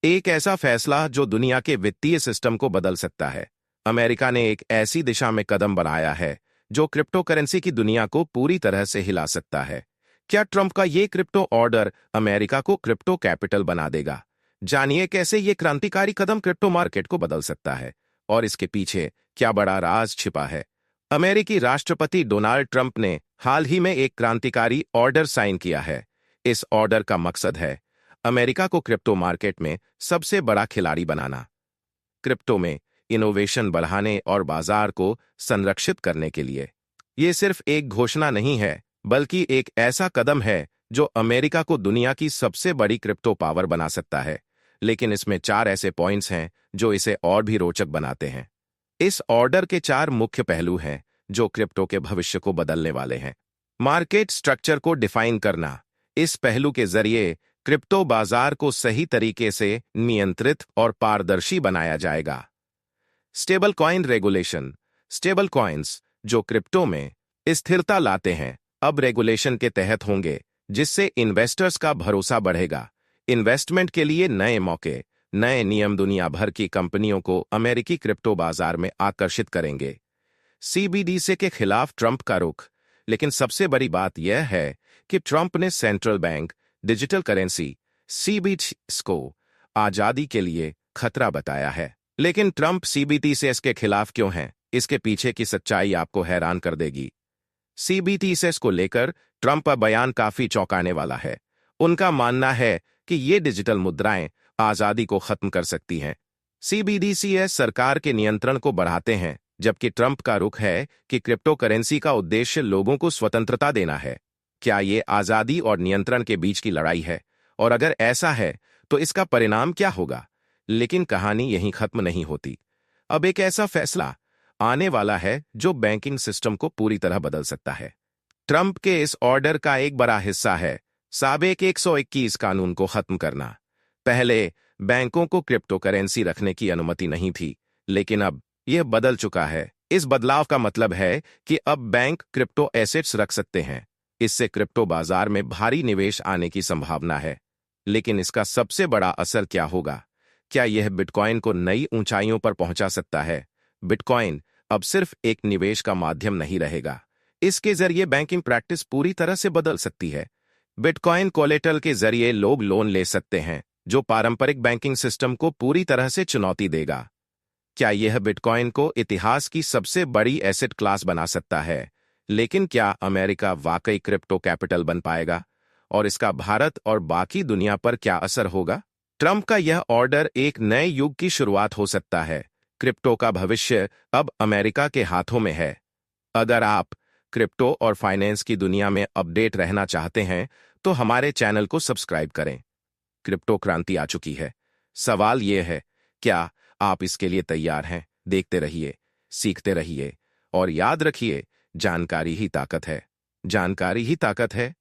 एक ऐसा फैसला जो दुनिया के वित्तीय सिस्टम को बदल सकता है। अमेरिका ने एक ऐसी दिशा में कदम बढ़ाया है जो क्रिप्टो करेंसी की दुनिया को पूरी तरह से हिला सकता है। क्या ट्रंप का ये क्रिप्टो ऑर्डर अमेरिका को क्रिप्टो कैपिटल बना देगा? जानिए कैसे ये क्रांतिकारी कदम क्रिप्टो मार्केट को बदल सकता है और इसके पीछे क्या बड़ा राज छिपा है। अमेरिकी राष्ट्रपति डोनाल्ड ट्रंप ने हाल ही में एक क्रांतिकारी ऑर्डर साइन किया है। इस ऑर्डर का मकसद है अमेरिका को क्रिप्टो मार्केट में सबसे बड़ा खिलाड़ी बनाना। क्रिप्टो में इनोवेशन बढ़ाने और बाजार को संरक्षित करने के लिए ये सिर्फ एक घोषणा नहीं है, बल्कि एक ऐसा कदम है जो अमेरिका को दुनिया की सबसे बड़ी क्रिप्टो पावर बना सकता है। लेकिन इसमें 4 ऐसे पॉइंट्स हैं जो इसे और भी रोचक बनाते हैं। इस ऑर्डर के 4 मुख्य पहलू हैं जो क्रिप्टो के भविष्य को बदलने वाले हैं। मार्केट स्ट्रक्चर को डिफाइन करना। इस पहलू के जरिए क्रिप्टो बाजार को सही तरीके से नियंत्रित और पारदर्शी बनाया जाएगा। Stable coin regulation. Stable coins जो क्रिप्टो में स्थिरता लाते हैं अब रेगुलेशन के तहत होंगे, जिससे इन्वेस्टर्स का भरोसा बढ़ेगा। इन्वेस्टमेंट के लिए नए मौके, नए नियम दुनिया भर की कंपनियों को अमेरिकी क्रिप्टो बाजार में आकर्षित करेंगे। सीबीडीसी के खिलाफ ट्रंप का रुख। लेकिन सबसे बड़ी बात यह है कि ट्रंप ने central bank digital currency CBDC को आजादी के लिए खतरा बताया है। लेकिन ट्रंप सीबीडीसी के खिलाफ क्यों हैं? इसके पीछे की सच्चाई आपको हैरान कर देगी। सीबीडीसी को लेकर ट्रंप का बयान काफी चौंकाने वाला है। उनका मानना है कि ये डिजिटल मुद्राएं आजादी को खत्म कर सकती हैं। सीबीडीसी सरकार के नियंत्रण को बढ़ाते हैं, जबकि ट्रंप का रुख है कि क्रिप्टो करेंसी का उद्देश्य लोगों को स्वतंत्रता देना है। क्या ये आजादी और नियंत्रण के बीच की लड़ाई है? और अगर ऐसा है तो इसका परिणाम क्या होगा? लेकिन कहानी यहीं खत्म नहीं होती। अब एक ऐसा फैसला आने वाला है जो बैंकिंग सिस्टम को पूरी तरह बदल सकता है। ट्रंप के इस ऑर्डर का एक बड़ा हिस्सा है साबिक 121 कानून को खत्म करना। पहले बैंकों को क्रिप्टो करेंसी रखने की अनुमति नहीं थी, लेकिन अब यह बदल चुका है। इस बदलाव का मतलब है कि अब बैंक क्रिप्टो एसेट्स रख सकते हैं। इससे क्रिप्टो बाजार में भारी निवेश आने की संभावना है। लेकिन इसका सबसे बड़ा असर क्या होगा? क्या यह बिटकॉइन को नई ऊंचाइयों पर पहुंचा सकता है? बिटकॉइन अब सिर्फ एक निवेश का माध्यम नहीं रहेगा। इसके जरिए बैंकिंग प्रैक्टिस पूरी तरह से बदल सकती है। बिटकॉइन कोलेटरल के जरिए लोग लोन ले सकते हैं, जो पारंपरिक बैंकिंग सिस्टम को पूरी तरह से चुनौती देगा। क्या यह बिटकॉइन को इतिहास की सबसे बड़ी एसेट क्लास बना सकता है? लेकिन क्या अमेरिका वाकई क्रिप्टो कैपिटल बन पाएगा? और इसका भारत और बाकी दुनिया पर क्या असर होगा? ट्रंप का यह ऑर्डर एक नए युग की शुरुआत हो सकता है। क्रिप्टो का भविष्य अब अमेरिका के हाथों में है। अगर आप क्रिप्टो और फाइनेंस की दुनिया में अपडेट रहना चाहते हैं, तो हमारे चैनल को सब्सक्राइब करें। क्रिप्टो क्रांति आ चुकी है। सवाल यह है, क्या आप इसके लिए तैयार हैं? देखते रहिए, सीखते रहिए और याद रखिए, जानकारी ही ताकत है। जानकारी ही ताकत है।